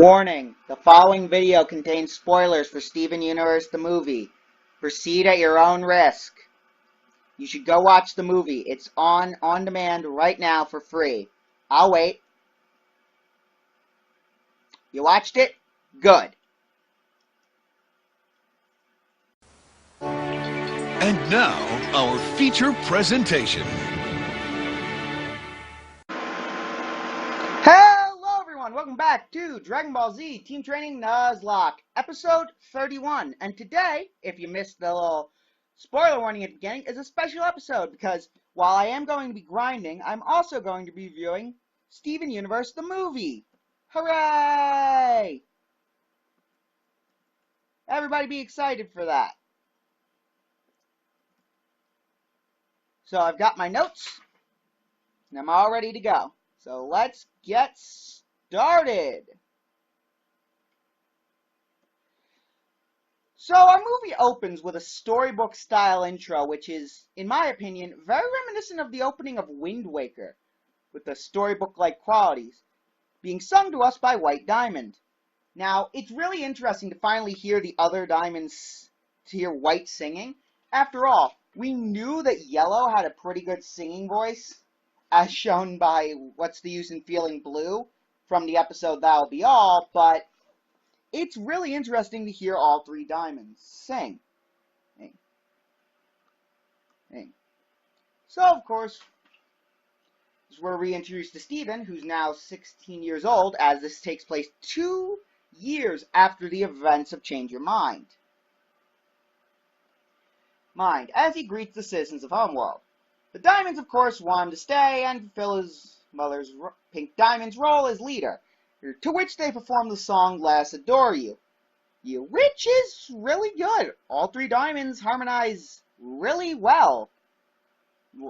Warning, the following video contains spoilers for Steven Universe the movie. Proceed at your own risk. You should go watch the movie. It's on demand right now for free. I'll wait. You watched it? Good. And now, our feature presentation. Hello everyone, welcome back to Dragon Ball Z Team Training Nuzlocke, episode 31. And today, if you missed the little spoiler warning at the beginning, is a special episode because while I am going to be grinding, I'm also going to be viewing Steven Universe the movie. Hooray! Everybody be excited for that. So I've got my notes, and I'm all ready to go. So let's get started. So our movie opens with a storybook-style intro, which is, in my opinion, very reminiscent of the opening of Wind Waker, with the storybook-like qualities, being sung to us by White Diamond. Now, it's really interesting to finally hear the other Diamonds, to hear White singing. After all, we knew that Yellow had a pretty good singing voice, as shown by What's the Use in Feeling Blue from the episode That'll Be All, but it's really interesting to hear all three Diamonds sing. So, of course, we're reintroduced to Steven, who's now 16 years old, as this takes place 2 years after the events of Change Your Mind, as he greets the citizens of Homeworld. The Diamonds, of course, want him to stay and fulfill his mother's Pink Diamond's role as leader, to which they perform the song Let Us Adore You, which is really good. All three Diamonds harmonize really well,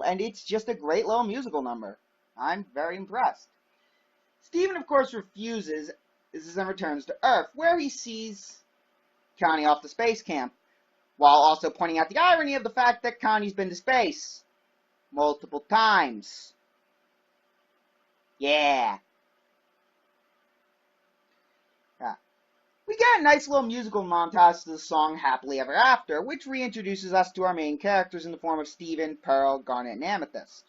and it's just a great little musical number. I'm very impressed. Steven, of course, refuses and returns to Earth, where he sees Connie off the space camp, while also pointing out the irony of the fact that Connie's been to space multiple times. Yeah. We get a nice little musical montage to the song Happily Ever After, which reintroduces us to our main characters in the form of Steven, Pearl, Garnet, and Amethyst.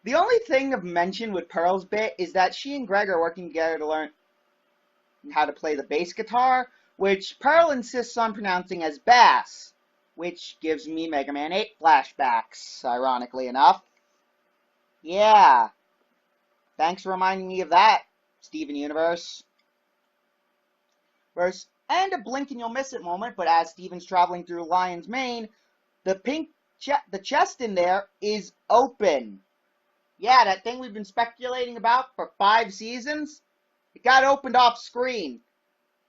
The only thing of mention with Pearl's bit is that she and Greg are working together to learn how to play the bass guitar, which Pearl insists on pronouncing as bass, which gives me Mega Man 8 flashbacks, ironically enough. Yeah. Thanks for reminding me of that, Steven Universe. And a blink and you'll miss it moment, but as Steven's traveling through Lion's Mane, the chest in there is open. Yeah, that thing we've been speculating about for 5 seasons, it got opened off screen.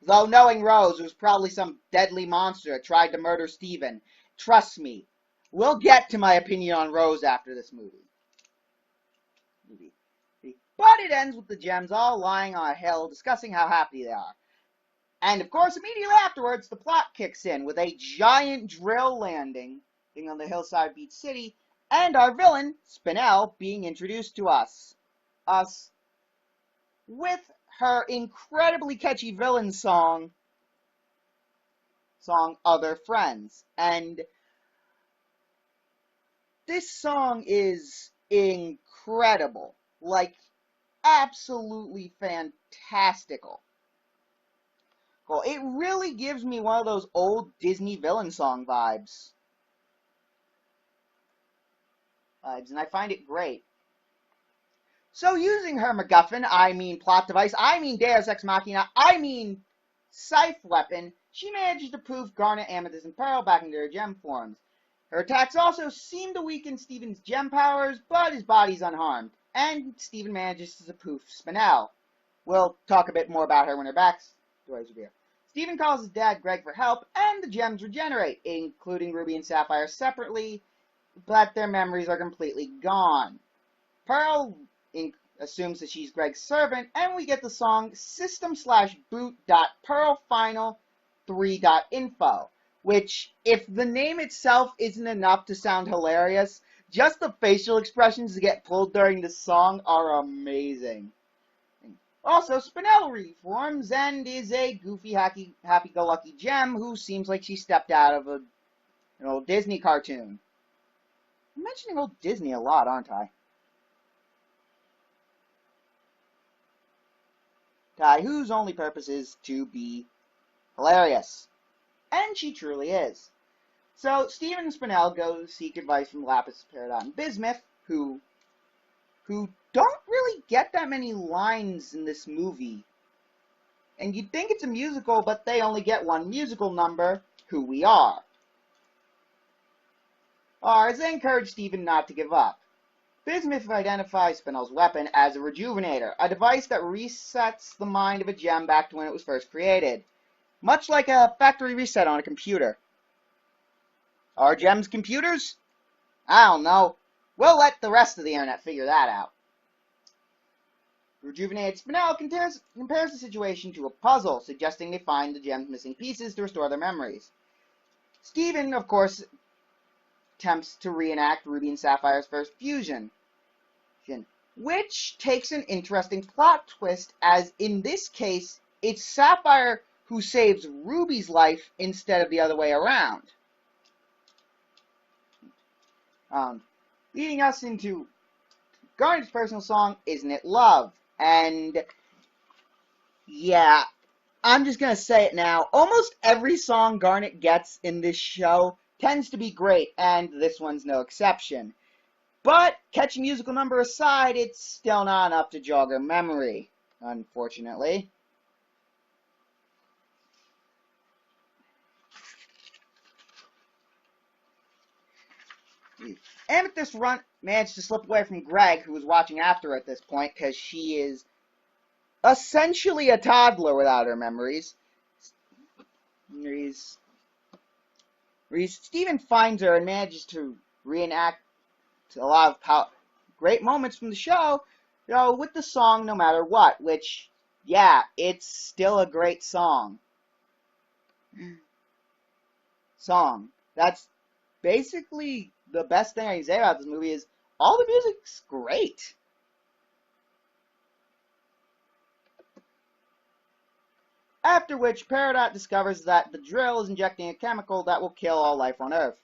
Though knowing Rose, it was probably some deadly monster that tried to murder Steven. Trust me, we'll get to my opinion on Rose after this movie. But it ends with the gems all lying on a hill discussing how happy they are. And of course, immediately afterwards, the plot kicks in with a giant drill landing on the hillside beach city, and our villain, Spinel, being introduced to us. With her incredibly catchy villain song Other Friends. And this song is incredible. Like, absolutely fantastical. Cool. It really gives me one of those old Disney villain song vibes. And I find it great. So using her MacGuffin, I mean plot device, I mean Deus Ex Machina, I mean scythe weapon, she manages to poof Garnet, Amethyst, and Pearl back into their gem forms. Her attacks also seem to weaken Steven's gem powers, but his body's unharmed. And Steven manages to poof Spinel. We'll talk a bit more about her when her backstory's revealed. Steven calls his dad Greg for help, and the gems regenerate, including Ruby and Sapphire separately, but their memories are completely gone. Pearl assumes that she's Greg's servant, and we get the song system/boot.pearlfinal3.info, which, if the name itself isn't enough to sound hilarious, Just the facial expressions that get pulled during this song are amazing. Also, Spinel reforms and is a goofy, happy-go-lucky gem who seems like she stepped out of an old Disney cartoon. I'm mentioning old Disney a lot, aren't I? Whose only purpose is to be hilarious. And she truly is. So, Stephen and Spinel go seek advice from Lapis, Peridot, and Bismuth, who don't really get that many lines in this movie. And you'd think it's a musical, but they only get one musical number, Who We Are. As they encourage Stephen not to give up. Bismuth identifies Spinel's weapon as a rejuvenator, a device that resets the mind of a gem back to when it was first created. Much like a factory reset on a computer. Are gems computers? I don't know. We'll let the rest of the internet figure that out. Rejuvenated Spinel compares the situation to a puzzle, suggesting they find the gem's missing pieces to restore their memories. Stephen, of course, attempts to reenact Ruby and Sapphire's first fusion, which takes an interesting plot twist, as in this case, it's Sapphire who saves Ruby's life instead of the other way around. Leading us into Garnet's personal song, Isn't It Love? And yeah, I'm just going to say it now. Almost every song Garnet gets in this show tends to be great, and this one's no exception. But, catchy musical number aside, it's still not enough to jog her memory, unfortunately. Amethyst managed to slip away from Greg, who was watching after her at this point, because she is essentially a toddler without her memories. Stephen finds her and manages to reenact a lot of great moments from the show, with the song No Matter What, which, yeah, it's still a great song. That's basically the best thing I can say about this movie is all the music's great. After which, Peridot discovers that the drill is injecting a chemical that will kill all life on Earth.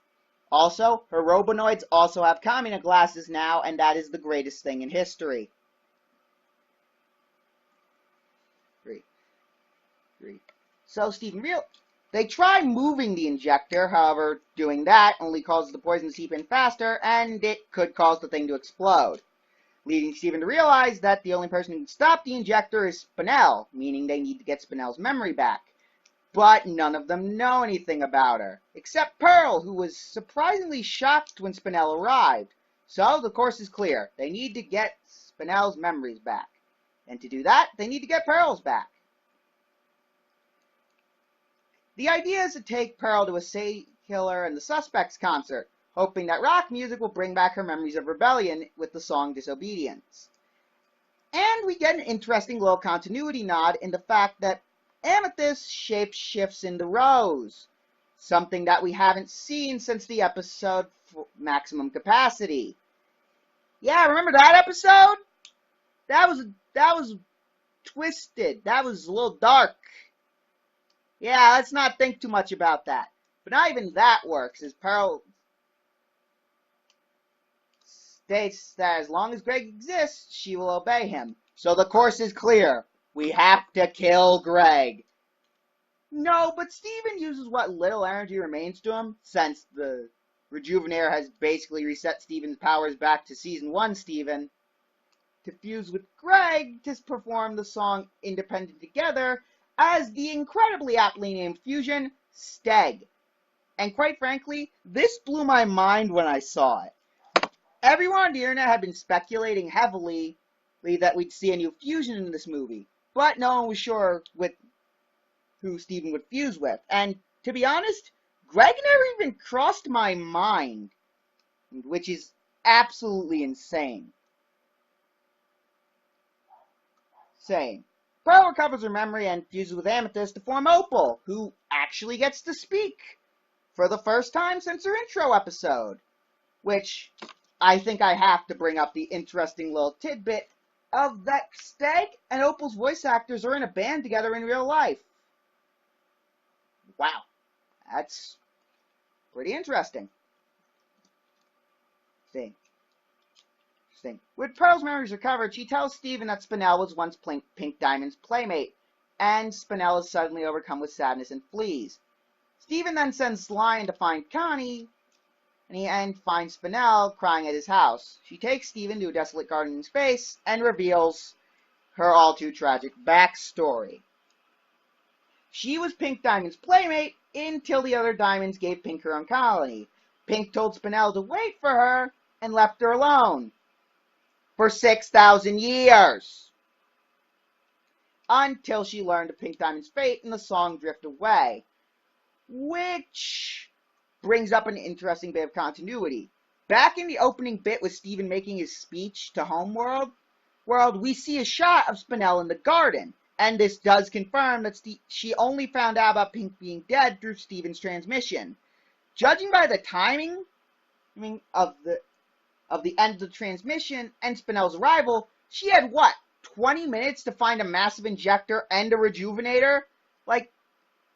Also, her robonoids also have Kamina glasses now, and that is the greatest thing in history. So, they try moving the injector, however, doing that only causes the poison to seep in faster, and it could cause the thing to explode. Leading Stephen to realize that the only person who can stop the injector is Spinel, meaning they need to get Spinel's memory back. But none of them know anything about her, except Pearl, who was surprisingly shocked when Spinel arrived. So, the course is clear. They need to get Spinel's memories back. And to do that, they need to get Pearl's back. The idea is to take Pearl to a Say Killer and the Suspects concert, hoping that rock music will bring back her memories of rebellion with the song Disobedience. And we get an interesting little continuity nod in the fact that Amethyst shapeshifts into Rose, something that we haven't seen since the episode Maximum Capacity. Yeah, remember that episode? That was twisted. That was a little dark. Yeah, let's not think too much about that. But not even that works, as Pearl states that as long as Greg exists, she will obey him. So the course is clear. We have to kill Greg. No, but Stephen uses what little energy remains to him, since the Rejuvenator has basically reset Stephen's powers back to Season 1 Stephen, to fuse with Greg to perform the song Independent Together as the incredibly aptly named fusion, Steg. And quite frankly, this blew my mind when I saw it. Everyone on the internet had been speculating heavily that we'd see a new fusion in this movie, but no one was sure with who Stephen would fuse with. And to be honest, Greg never even crossed my mind, which is absolutely insane. Pearl recovers her memory and fuses with Amethyst to form Opal, who actually gets to speak for the first time since her intro episode. Which, I think I have to bring up the interesting little tidbit of that Stag and Opal's voice actors are in a band together in real life. Wow, that's pretty interesting. Thing. With Pearl's memories recovered, she tells Steven that Spinel was once Pink Diamond's playmate, and Spinel is suddenly overcome with sadness and flees. Steven then sends Lion to find Connie, and finds Spinel crying at his house. She takes Steven to a desolate garden in space and reveals her all-too-tragic backstory. She was Pink Diamond's playmate until the other Diamonds gave Pink her own colony. Pink told Spinel to wait for her and left her alone for 6,000 years until she learned of Pink Diamond's fate in the song Drift Away, which brings up an interesting bit of continuity. Back in the opening bit with Steven making his speech to Homeworld, we see a shot of Spinel in the garden, and this does confirm that she only found out about Pink being dead through Steven's transmission. Judging by the timing of the end of the transmission and Spinel's arrival, she had, 20 minutes to find a massive injector and a rejuvenator? Like,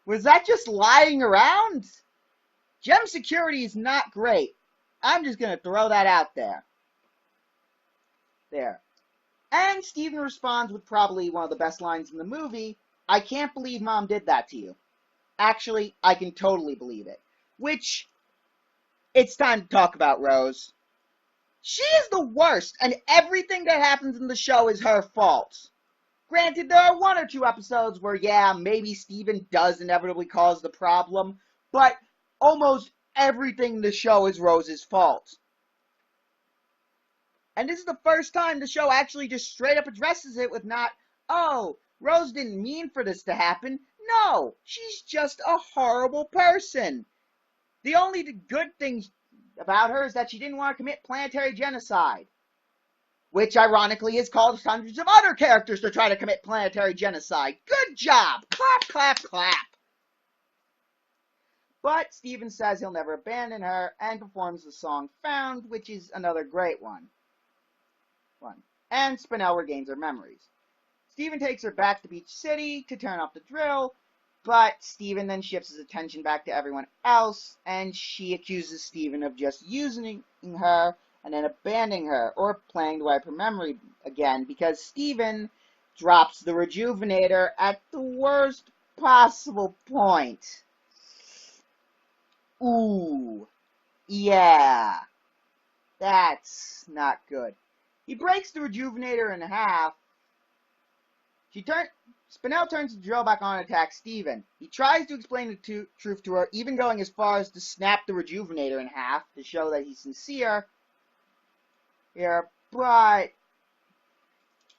was that just lying around? Gem security is not great. I'm just going to throw that out there. There. And Steven responds with probably one of the best lines in the movie, "I can't believe Mom did that to you." Actually, I can totally believe it. Which, it's time to talk about Rose. She is the worst, and everything that happens in the show is her fault. Granted, there are 1 or 2 episodes where, yeah, maybe Steven does inevitably cause the problem, but almost everything in the show is Rose's fault. And this is the first time the show actually just straight up addresses it with not, "Oh, Rose didn't mean for this to happen." No, she's just a horrible person. The only good things about her is that she didn't want to commit planetary genocide, which ironically has caused hundreds of other characters to try to commit planetary genocide. Good job! Clap, clap, clap! But Steven says he'll never abandon her and performs the song Found, which is another great one. And Spinel regains her memories. Steven takes her back to Beach City to turn off the drill, but Steven then shifts his attention back to everyone else, and she accuses Steven of just using her and then abandoning her, or planning to wipe her memory again, because Steven drops the rejuvenator at the worst possible point. Ooh, yeah, that's not good. He breaks the rejuvenator in half. Spinel turns the drill back on and attacks Steven. He tries to explain the truth to her, even going as far as to snap the rejuvenator in half to show that he's sincere. But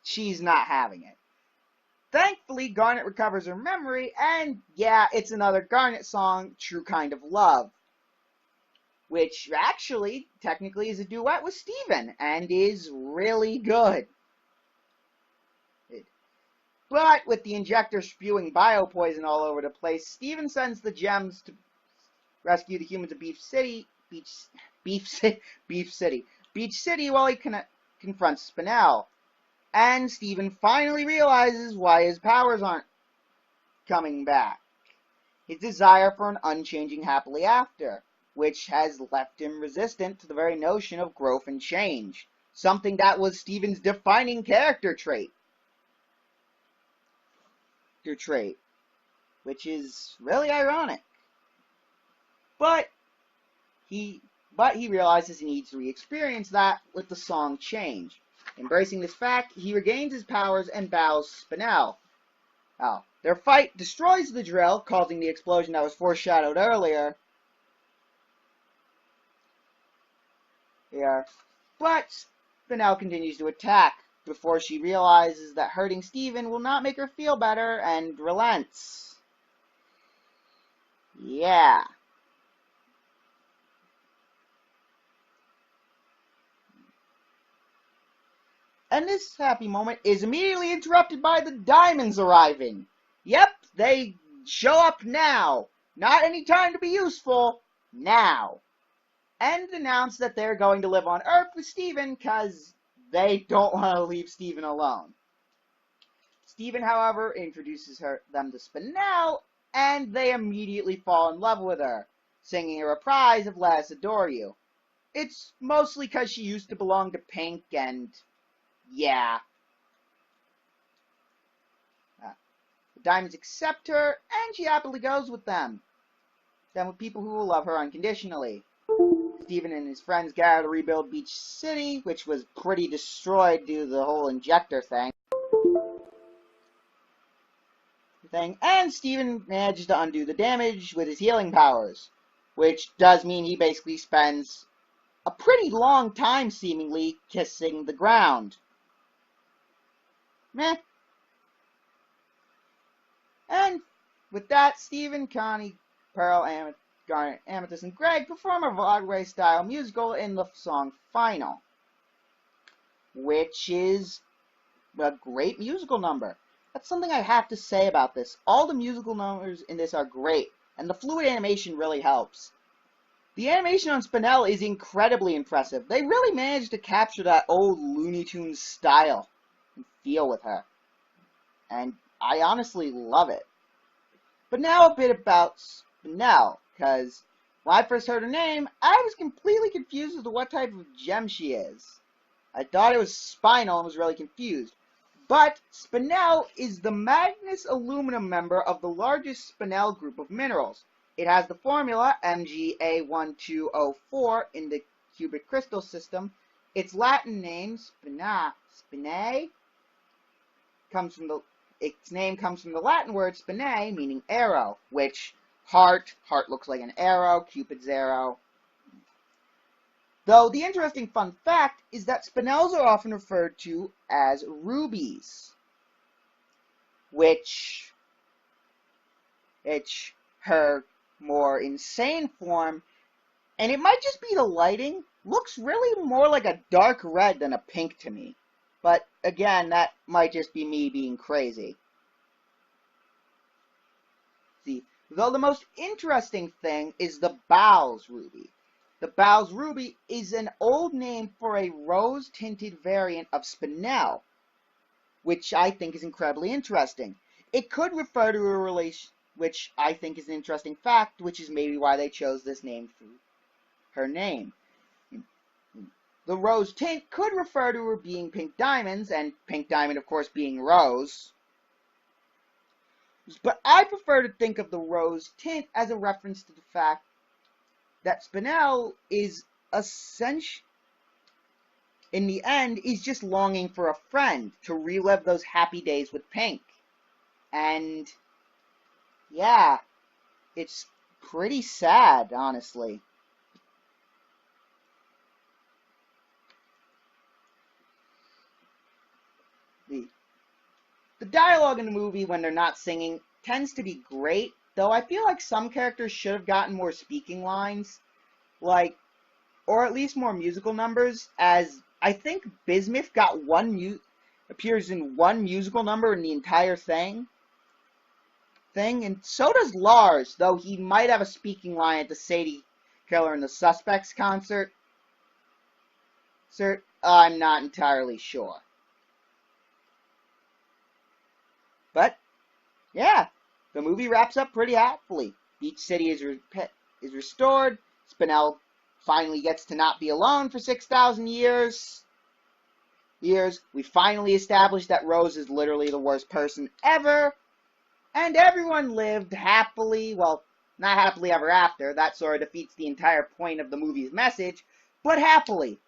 she's not having it. Thankfully, Garnet recovers her memory, and yeah, it's another Garnet song, True Kind of Love, which actually, technically, is a duet with Steven, and is really good. But with the injector spewing biopoison all over the place, Steven sends the gems to rescue the humans of Beach City while he confronts Spinel. And Steven finally realizes why his powers aren't coming back. His desire for an unchanging happily after, which has left him resistant to the very notion of growth and change, something that was Steven's defining character trait, which is really ironic. But he realizes he needs to re-experience that with the song Change. Embracing this fact, he regains his powers and bows Spinel. Their fight destroys the drill, causing the explosion that was foreshadowed earlier. But Spinel continues to attack before she realizes that hurting Steven will not make her feel better and relents. Yeah. And this happy moment is immediately interrupted by the Diamonds arriving. Yep, they show up now. Not any time to be useful. Now. and announce that they're going to live on Earth with Steven because they don't want to leave Steven alone. Steven, however, introduces them to Spinel, and they immediately fall in love with her, singing a reprise of Let Us Adore You. It's mostly because she used to belong to Pink, and yeah. The Diamonds accept her, and she happily goes with them. Then with people who will love her unconditionally. Steven and his friends gather to rebuild Beach City, which was pretty destroyed due to the whole injector thing. And Steven manages to undo the damage with his healing powers, which does mean he basically spends a pretty long time, seemingly, kissing the ground. Meh. And with that, Steven, Connie, Pearl, Garnet, Amethyst, and Greg perform a Broadway-style musical in the song Final, which is a great musical number. That's something I have to say about this. All the musical numbers in this are great, and the fluid animation really helps. The animation on Spinel is incredibly impressive. They really managed to capture that old Looney Tunes style and feel with her. And I honestly love it. But now a bit about Spinel, because when I first heard her name, I was completely confused as to what type of gem she is. I thought it was spinal and was really confused. But Spinel is the Magnus aluminum member of the largest Spinel group of minerals. It has the formula Mga1204 in the cubic crystal system. Its Latin name, spinae, its name comes from the Latin word spinae, meaning arrow, which heart looks like an arrow, Cupid's arrow. Though the interesting fun fact is that spinels are often referred to as rubies, which her more insane form, and it might just be the lighting, looks really more like a dark red than a pink to me. But again, that might just be me being crazy. See, though the most interesting thing is the Bowles ruby. The Bowles ruby is an old name for a rose-tinted variant of Spinel, which I think is incredibly interesting. It could refer to a relation, which I think is an interesting fact, which is maybe why they chose this name for her name. The rose tint could refer to her being pink diamonds, and pink diamond, of course, being rose. But I prefer to think of the rose tint as a reference to the fact that Spinel is in the end, is just longing for a friend to relive those happy days with Pink. And yeah, it's pretty sad, honestly. The dialogue in the movie when they're not singing tends to be great, though I feel like some characters should have gotten more speaking lines, or at least more musical numbers, as I think Bismuth appears in one musical number in the entire thing, and so does Lars, though he might have a speaking line at the Sadie Killer and the Suspects concert. I'm not entirely sure. But, yeah, the movie wraps up pretty happily. Beach City is restored. Spinel finally gets to not be alone for 6,000 years. We finally established that Rose is literally the worst person ever. And everyone lived happily, well, not happily ever after. That sort of defeats the entire point of the movie's message. But happily.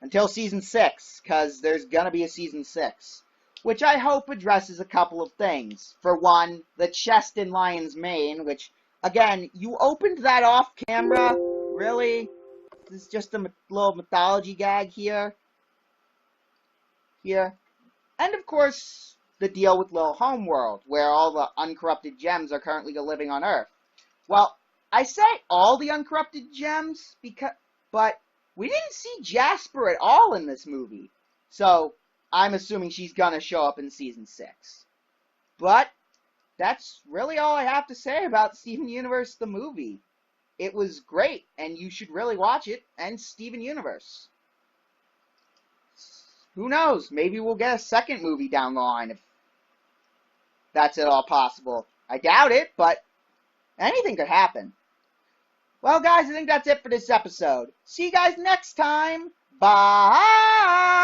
Until season 6, because there's gonna be a season 6. Which I hope addresses a couple of things. For one, the chest in Lion's Mane, which, again, you opened that off camera? Really? This is just a little mythology gag here. And, of course, the deal with Little Homeworld, where all the uncorrupted gems are currently living on Earth. Well, I say all the uncorrupted gems, but we didn't see Jasper at all in this movie. So I'm assuming she's gonna show up in season 6. But that's really all I have to say about Steven Universe the movie. it was great, and you should really watch it, and Steven Universe. Who knows? Maybe we'll get a second movie down the line if that's at all possible. I doubt it, but anything could happen. Well, guys, I think that's it for this episode. See you guys next time. Bye!